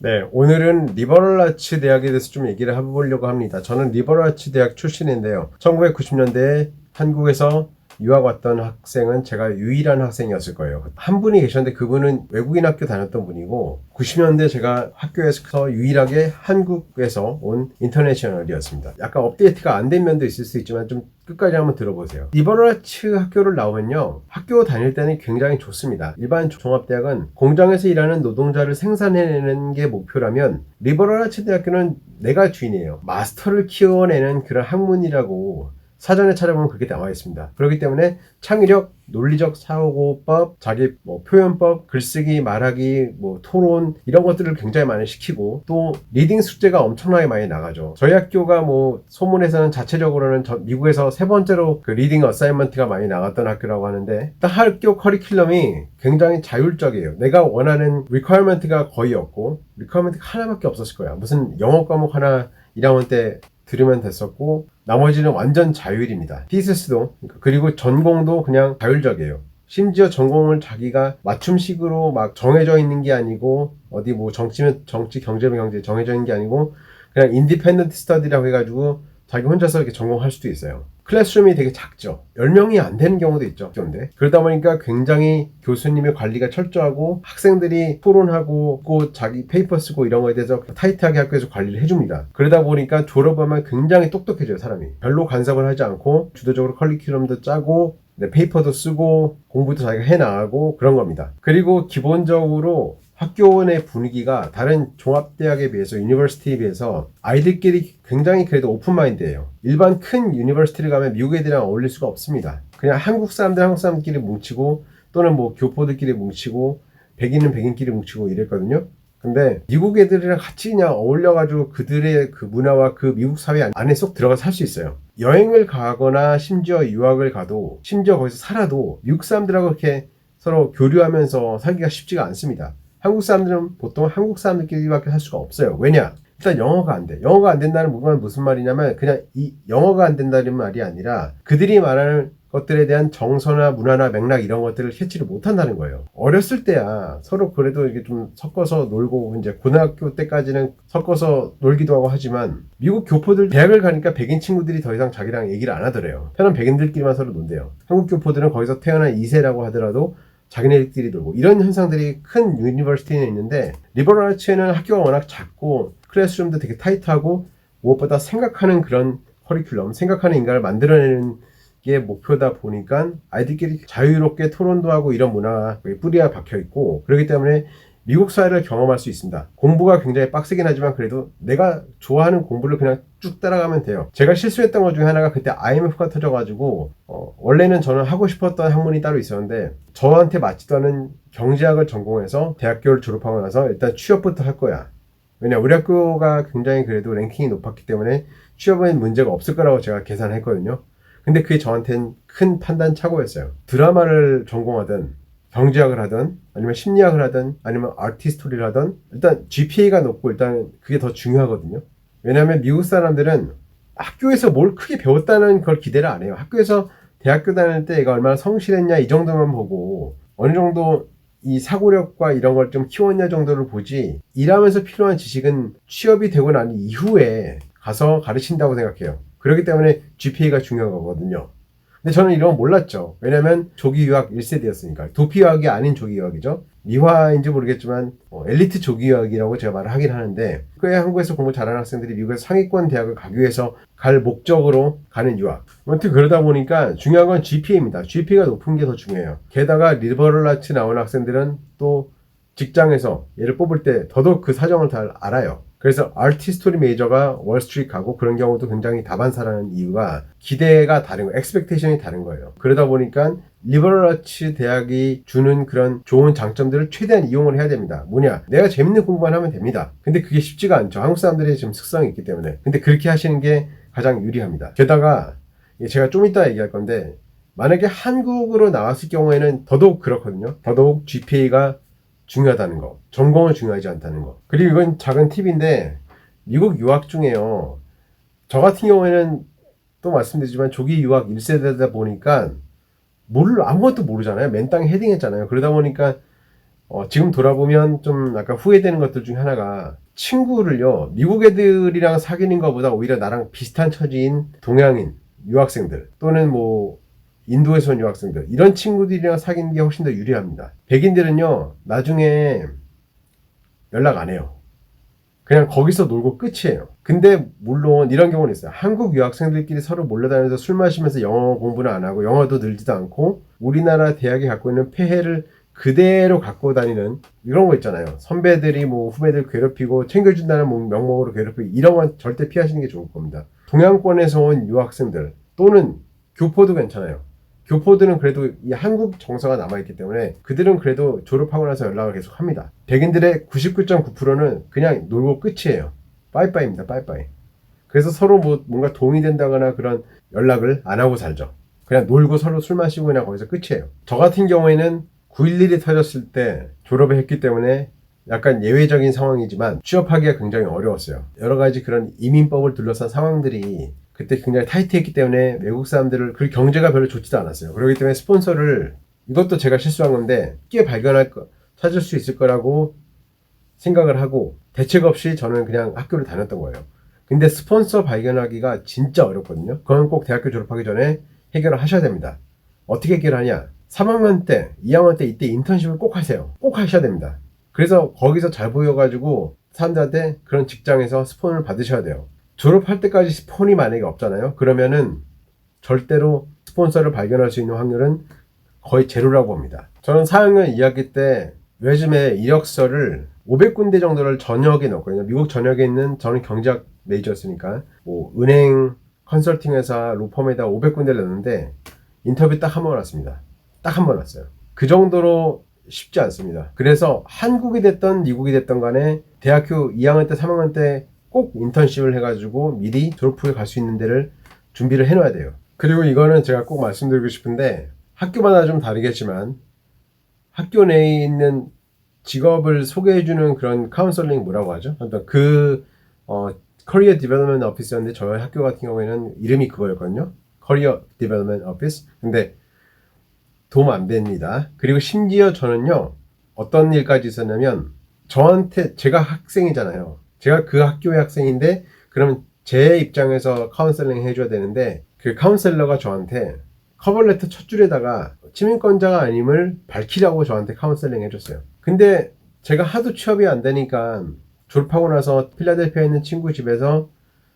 네, 오늘은 리버럴 아츠 대학에 대해서 좀 얘기를 해보려고 합니다. 저는 리버럴 아츠 대학 출신인데요. 1990년대에 한국에서 유학 왔던 학생은 제가 유일한 학생이었을 거예요. 한 분이 계셨는데 그분은 외국인 학교 다녔던 분이고 90년대 제가 학교에서 유일하게 한국에서 온 인터내셔널이었습니다. 약간 업데이트가 안 된 면도 있을 수 있지만 좀 끝까지 한번 들어보세요. 리버럴 아츠 학교를 나오면요, 학교 다닐 때는 굉장히 좋습니다. 일반 종합대학은 공장에서 일하는 노동자를 생산해내는 게 목표라면 리버럴 아츠 대학교는 내가 주인이에요. 마스터를 키워내는 그런 학문이라고 사전에 찾아보면 그렇게 나와 있습니다. 그렇기 때문에 창의력, 논리적 사고법, 자기 표현법, 글쓰기, 말하기, 토론 이런 것들을 굉장히 많이 시키고 또 리딩 숙제가 엄청나게 많이 나가죠. 저희 학교가 소문에서는 자체적으로는 미국에서 세 번째로 그 리딩 어사이먼트가 많이 나갔던 학교라고 하는데 학교 커리큘럼이 굉장히 자율적이에요. 내가 원하는 리퀘어먼트가 거의 없고 리퀘어먼트가 하나밖에 없었을 거야. 무슨 영어 과목 하나 1학년 때 들으면 됐었고 나머지는 완전 자율입니다. 티시스도 그리고 전공도 그냥 자율적이에요. 심지어 전공을 자기가 맞춤식으로 막 정해져 있는 게 아니고 어디 정치면 정치, 경제면 경제 정해져 있는 게 아니고 그냥 인디펜던트 스터디라고 해가지고 자기 혼자서 이렇게 전공할 수도 있어요. 클래스룸이 되게 작죠. 10명이 안 되는 경우도 있죠. 그런데 그러다 보니까 굉장히 교수님의 관리가 철저하고 학생들이 토론하고 자기 페이퍼 쓰고 이런 거에 대해서 타이트하게 학교에서 관리를 해줍니다. 그러다 보니까 졸업하면 굉장히 똑똑해져요. 사람이 별로 간섭을 하지 않고 주도적으로 커리큘럼도 짜고 페이퍼도 쓰고 공부도 자기가 해나가고 그런 겁니다. 그리고 기본적으로 학교 내 분위기가 다른 종합대학에 비해서 유니버시티에 비해서 아이들끼리 굉장히 그래도 오픈마인드예요. 일반 큰 유니버시티를 가면 미국 애들이랑 어울릴 수가 없습니다. 그냥 한국 사람들끼리 뭉치고 또는 교포들끼리 뭉치고 백인은 백인끼리 뭉치고 이랬거든요. 근데 미국 애들이랑 같이 그냥 어울려가지고 그들의 그 문화와 그 미국 사회 안에 쏙 들어가서 살 수 있어요. 여행을 가거나 심지어 유학을 가도 심지어 거기서 살아도 미국 사람들하고 이렇게 서로 교류하면서 살기가 쉽지가 않습니다. 한국 사람들은 보통 한국 사람들끼리밖에 살 수가 없어요. 왜냐? 일단 영어가 안 돼. 영어가 안 된다는 건 무슨 말이냐면 그냥 이 영어가 안 된다는 말이 아니라 그들이 말하는 것들에 대한 정서나 문화나 맥락 이런 것들을 캐치를 못한다는 거예요. 어렸을 때야 서로 그래도 이게 좀 섞어서 놀고 이제 고등학교 때까지는 섞어서 놀기도 하고 하지만 미국 교포들 대학을 가니까 백인 친구들이 더 이상 자기랑 얘기를 안 하더래요. 편한 백인들끼리만 서로 논대요. 한국 교포들은 거기서 태어난 2세라고 하더라도 자기네들끼리 놀고 이런 현상들이 큰 유니버시티는 있는데 리버럴 아츠에는 학교가 워낙 작고 클래스룸도 되게 타이트하고 무엇보다 생각하는 그런 커리큘럼, 생각하는 인간을 만들어내는 게 목표다 보니까 아이들끼리 자유롭게 토론도 하고 이런 문화가 뿌리가 박혀 있고 그렇기 때문에 미국 사회를 경험할 수 있습니다. 공부가 굉장히 빡세긴 하지만 그래도 내가 좋아하는 공부를 그냥 쭉 따라가면 돼요. 제가 실수했던 것 중에 하나가 그때 IMF가 터져가지고 원래는 저는 하고 싶었던 학문이 따로 있었는데 저한테 맞지도 않은 경제학을 전공해서 대학교를 졸업하고 나서 일단 취업부터 할 거야. 왜냐 우리 학교가 굉장히 그래도 랭킹이 높았기 때문에 취업은 문제가 없을 거라고 제가 계산했거든요. 근데 그게 저한테는 큰 판단 착오였어요. 드라마를 전공하든 경제학을 하든 아니면 심리학을 하든 아니면 아티스토리를 하든 일단 GPA가 높고 일단 그게 더 중요하거든요. 왜냐하면 미국 사람들은 학교에서 뭘 크게 배웠다는 걸 기대를 안 해요. 학교에서 대학교 다닐 때 얘가 얼마나 성실했냐 이 정도만 보고 어느 정도 이 사고력과 이런 걸 좀 키웠냐 정도를 보지 일하면서 필요한 지식은 취업이 되고 난 이후에 가서 가르친다고 생각해요. 그렇기 때문에 GPA가 중요한 거거든요. 근데 저는 이런 건 몰랐죠. 왜냐면 조기 유학 1세대였으니까. 도피 유학이 아닌 조기 유학이죠. 미화인지 모르겠지만 엘리트 조기 유학이라고 제가 말을 하긴 하는데 꽤 한국에서 공부 잘하는 학생들이 미국에서 상위권 대학을 가기 위해서 갈 목적으로 가는 유학. 아무튼 그러다 보니까 중요한 건 GPA입니다. GPA가 높은 게 더 중요해요. 게다가 리버럴 아츠 나오는 학생들은 또 직장에서 얘를 뽑을 때 더더욱 그 사정을 잘 알아요. 그래서 아티스토리 메이저가 월스트리트 가고 그런 경우도 굉장히 다반사라는 이유가 기대가 다른 거예요. expectation이 다른 거예요. 그러다 보니까 리버럴 아츠 대학이 주는 그런 좋은 장점들을 최대한 이용을 해야 됩니다. 뭐냐? 내가 재밌는 공부만 하면 됩니다. 근데 그게 쉽지가 않죠. 한국 사람들의 지금 특성이 있기 때문에. 근데 그렇게 하시는 게 가장 유리합니다. 게다가 제가 좀 이따 얘기할 건데 만약에 한국으로 나왔을 경우에는 더더욱 그렇거든요. 더더욱 GPA가 중요하다는 거. 전공은 중요하지 않다는 거. 그리고 이건 작은 팁인데 미국 유학 중에요. 저 같은 경우에는 또 말씀드리지만 조기 유학 1세대다 보니까 아무것도 모르잖아요. 맨 땅에 헤딩했잖아요. 그러다 보니까 지금 돌아보면 좀 약간 후회되는 것들 중에 하나가 친구를요, 미국 애들이랑 사귀는 것보다 오히려 나랑 비슷한 처지인 동양인 유학생들 또는 뭐 인도에서 온 유학생들 이런 친구들이랑 사귀는 게 훨씬 더 유리합니다. 백인들은요 나중에 연락 안 해요. 그냥 거기서 놀고 끝이에요. 근데 물론 이런 경우는 있어요. 한국 유학생들끼리 서로 몰려다니면서 술 마시면서 영어 공부는 안 하고 영어도 늘지도 않고 우리나라 대학이 갖고 있는 폐해를 그대로 갖고 다니는 이런 거 있잖아요. 선배들이 뭐 후배들 괴롭히고 챙겨준다는 명목으로 괴롭히고 이런 건 절대 피하시는 게 좋을 겁니다. 동양권에서 온 유학생들 또는 교포도 괜찮아요. 교포들은 그래도 이 한국 정서가 남아있기 때문에 그들은 그래도 졸업하고 나서 연락을 계속 합니다. 백인들의 99.9%는 그냥 놀고 끝이에요. 빠이빠이입니다. 빠이빠이. 그래서 서로 뭔가 도움이 된다거나 그런 연락을 안 하고 살죠. 그냥 놀고 서로 술 마시고 그냥 거기서 끝이에요. 저 같은 경우에는 9.11이 터졌을 때 졸업을 했기 때문에 약간 예외적인 상황이지만 취업하기가 굉장히 어려웠어요. 여러 가지 그런 이민법을 둘러싼 상황들이 그때 굉장히 타이트했기 때문에 외국 사람들을 그 경제가 별로 좋지도 않았어요. 그렇기 때문에 스폰서를 이것도 제가 실수한 건데 쉽게 찾을 수 있을 거라고 생각을 하고 대책 없이 저는 그냥 학교를 다녔던 거예요. 근데 스폰서 발견하기가 진짜 어렵거든요. 그건 꼭 대학교 졸업하기 전에 해결을 하셔야 됩니다. 어떻게 해결하냐? 3학년 때, 2학년 때 이때 인턴십을 꼭 하세요. 꼭 하셔야 됩니다. 그래서 거기서 잘 보여가지고 사람들한테 그런 직장에서 스폰을 받으셔야 돼요. 졸업할 때까지 스폰이 만약에 없잖아요. 그러면은 절대로 스폰서를 발견할 수 있는 확률은 거의 제로라고 봅니다. 저는 4학년 2학기 때 레주메 이력서를 500군데 정도를 전역에 넣었거든요. 미국 전역에 있는 저는 경제학 메이저였으니까 뭐 은행, 컨설팅 회사, 로펌에다 500군데를 넣었는데 인터뷰 딱 한 번 왔습니다. 딱 한 번 왔어요. 그 정도로 쉽지 않습니다. 그래서 한국이 됐던 미국이 됐던 간에 대학교 2학년 때 3학년 때 꼭 인턴십을 해가지고 미리 졸업 후에 갈 수 있는 데를 준비를 해놔야 돼요. 그리고 이거는 제가 꼭 말씀드리고 싶은데 학교마다 좀 다르겠지만 학교 내에 있는 직업을 소개해주는 그런 카운슬링 뭐라고 하죠? 커리어 디벨롭먼트 오피스였는데 저희 학교 같은 경우에는 이름이 그거였거든요. 커리어 디벨롭먼트 오피스. 근데 도움 안 됩니다. 그리고 심지어 저는요 어떤 일까지 있었냐면 저한테 제가 학생이잖아요. 제가 그 학교의 학생인데 그러면 제 입장에서 카운셀링 해줘야 되는데 그 카운셀러가 저한테 커버레터 첫 줄에다가 치민권자가 아님을 밝히라고 저한테 카운셀링 해줬어요. 근데 제가 하도 취업이 안 되니까 졸업하고 나서 필라델피아에 있는 친구 집에서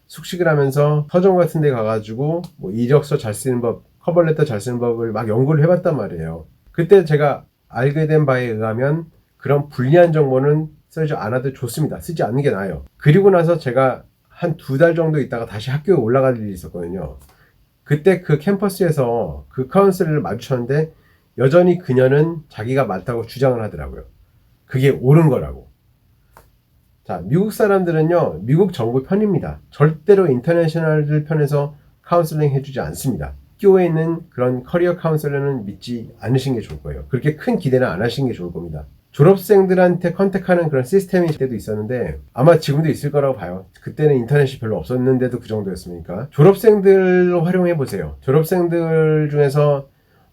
숙식을 하면서 서점 같은 데 가가지고 뭐 이력서 잘 쓰는 법, 커버레터 잘 쓰는 법을 막 연구를 해봤단 말이에요. 그때 제가 알게 된 바에 의하면 그런 불리한 정보는 쓰지 않아도 좋습니다. 쓰지 않는 게 나아요. 그리고 나서 제가 한 2달 정도 있다가 다시 학교에 올라갈 일이 있었거든요. 그때 그 캠퍼스에서 그 카운슬러를 마주쳤는데 여전히 그녀는 자기가 맞다고 주장을 하더라고요. 그게 옳은 거라고. 자, 미국 사람들은요, 미국 정부 편입니다. 절대로 인터내셔널 편에서 카운슬링 해주지 않습니다. 학교에 있는 그런 커리어 카운슬러는 믿지 않으시는 게 좋을 거예요. 그렇게 큰 기대는 안 하시는 게 좋을 겁니다. 졸업생들한테 컨택하는 그런 시스템이 때도 있었는데 아마 지금도 있을 거라고 봐요. 그때는 인터넷이 별로 없었는데도 그 정도였으니까 졸업생들로 활용해 보세요. 졸업생들 중에서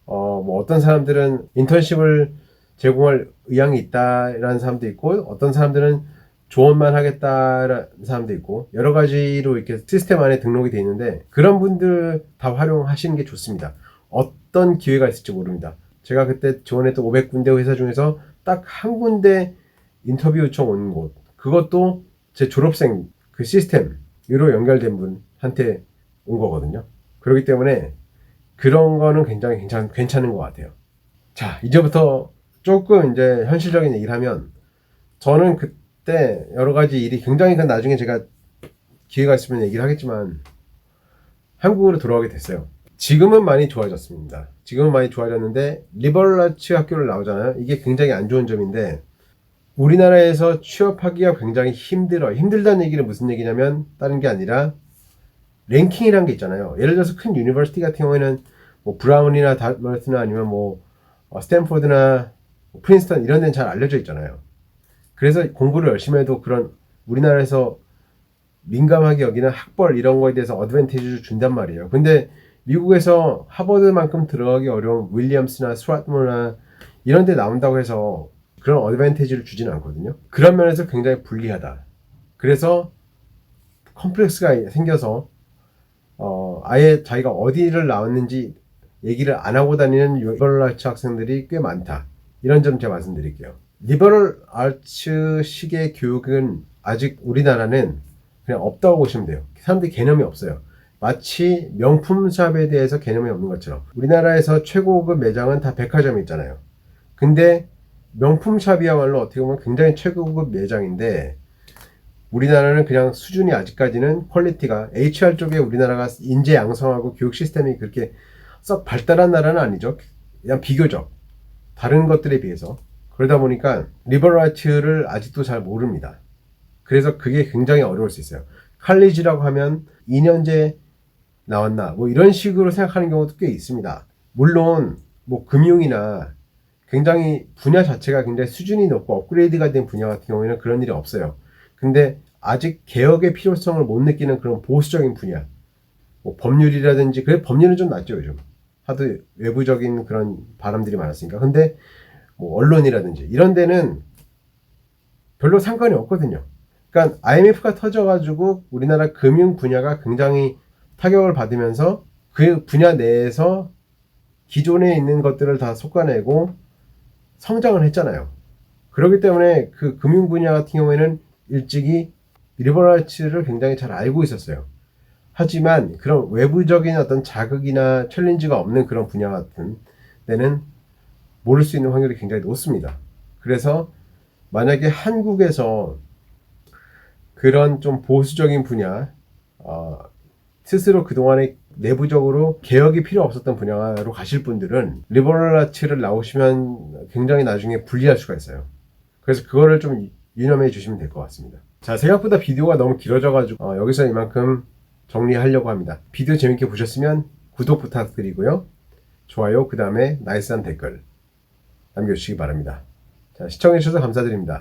뭐 어떤 사람들은 인턴십을 제공할 의향이 있다라는 사람도 있고 어떤 사람들은 조언만 하겠다라는 사람도 있고 여러 가지로 이렇게 시스템 안에 등록이 돼 있는데 그런 분들 다 활용하시는 게 좋습니다. 어떤 기회가 있을지 모릅니다. 제가 그때 지원했던 500군데 회사 중에서 딱 한 군데 인터뷰 요청 온 곳 그것도 제 졸업생 그 시스템으로 연결된 분한테 온 거거든요. 그렇기 때문에 그런 거는 굉장히 괜찮은 것 같아요. 자, 이제부터 조금 이제 현실적인 얘기를 하면 저는 그때 여러 가지 일이 굉장히 나중에 제가 기회가 있으면 얘기를 하겠지만 한국으로 돌아오게 됐어요. 지금은 많이 좋아졌습니다. 지금은 많이 좋아졌는데 리버럴 아츠 학교를 나오잖아요. 이게 굉장히 안 좋은 점인데 우리나라에서 취업하기가 굉장히 힘들어요. 힘들다는 얘기는 무슨 얘기냐면 다른 게 아니라 랭킹이라는 게 있잖아요. 예를 들어서 큰 유니버시티 같은 경우에는 뭐 브라운이나 다머스나 아니면 뭐 스탠포드나 프린스턴 이런 데는 잘 알려져 있잖아요. 그래서 공부를 열심히 해도 그런 우리나라에서 민감하게 여기는 학벌 이런 거에 대해서 어드밴티지를 준단 말이에요. 근데 미국에서 하버드만큼 들어가기 어려운 윌리엄스나 스트라트머나 이런 데 나온다고 해서 그런 어드밴티지를 주지는 않거든요. 그런 면에서 굉장히 불리하다. 그래서 컴플렉스가 생겨서 아예 자기가 어디를 나왔는지 얘기를 안 하고 다니는 리버럴 아츠 학생들이 꽤 많다. 이런 점 제가 말씀드릴게요. 리버럴 아츠 식의 교육은 아직 우리나라는 그냥 없다고 보시면 돼요. 사람들이 개념이 없어요. 마치 명품 샵에 대해서 개념이 없는 것처럼. 우리나라에서 최고급 매장은 다 백화점이 있잖아요. 근데 명품 샵이야말로 어떻게 보면 굉장히 최고급 매장인데 우리나라는 그냥 수준이 아직까지는 퀄리티가 HR 쪽에 우리나라가 인재 양성하고 교육 시스템이 그렇게 썩 발달한 나라는 아니죠. 그냥 비교적 다른 것들에 비해서. 그러다 보니까 리버럴 아츠를 아직도 잘 모릅니다. 그래서 그게 굉장히 어려울 수 있어요. 칼리지라고 하면 2년제 나왔나 뭐 이런 식으로 생각하는 경우도 꽤 있습니다. 물론 뭐 금융이나 굉장히 분야 자체가 굉장히 수준이 높고 업그레이드가 된 분야 같은 경우에는 그런 일이 없어요. 근데 아직 개혁의 필요성을 못 느끼는 그런 보수적인 분야, 뭐 법률이라든지, 그래 법률은 좀 낫죠 요즘. 하도 외부적인 그런 바람들이 많았으니까. 근데 뭐 언론이라든지 이런 데는 별로 상관이 없거든요. 그러니까 IMF가 터져가지고 우리나라 금융 분야가 굉장히 타격을 받으면서 그 분야 내에서 기존에 있는 것들을 다 솎아내고 성장을 했잖아요. 그렇기 때문에 그 금융 분야 같은 경우에는 일찍이 리버럴 아츠를 굉장히 잘 알고 있었어요. 하지만 그런 외부적인 어떤 자극이나 챌린지가 없는 그런 분야 같은 데는 모를 수 있는 확률이 굉장히 높습니다. 그래서 만약에 한국에서 그런 좀 보수적인 분야, 스스로 그동안에 내부적으로 개혁이 필요 없었던 분야로 가실 분들은 리버럴 아츠를 나오시면 굉장히 나중에 불리할 수가 있어요. 그래서 그거를 좀 유념해 주시면 될 것 같습니다. 자, 생각보다 비디오가 너무 길어져가지고 여기서 이만큼 정리하려고 합니다. 비디오 재밌게 보셨으면 구독 부탁드리고요. 좋아요, 그 다음에 나이스한 댓글 남겨주시기 바랍니다. 자, 시청해주셔서 감사드립니다.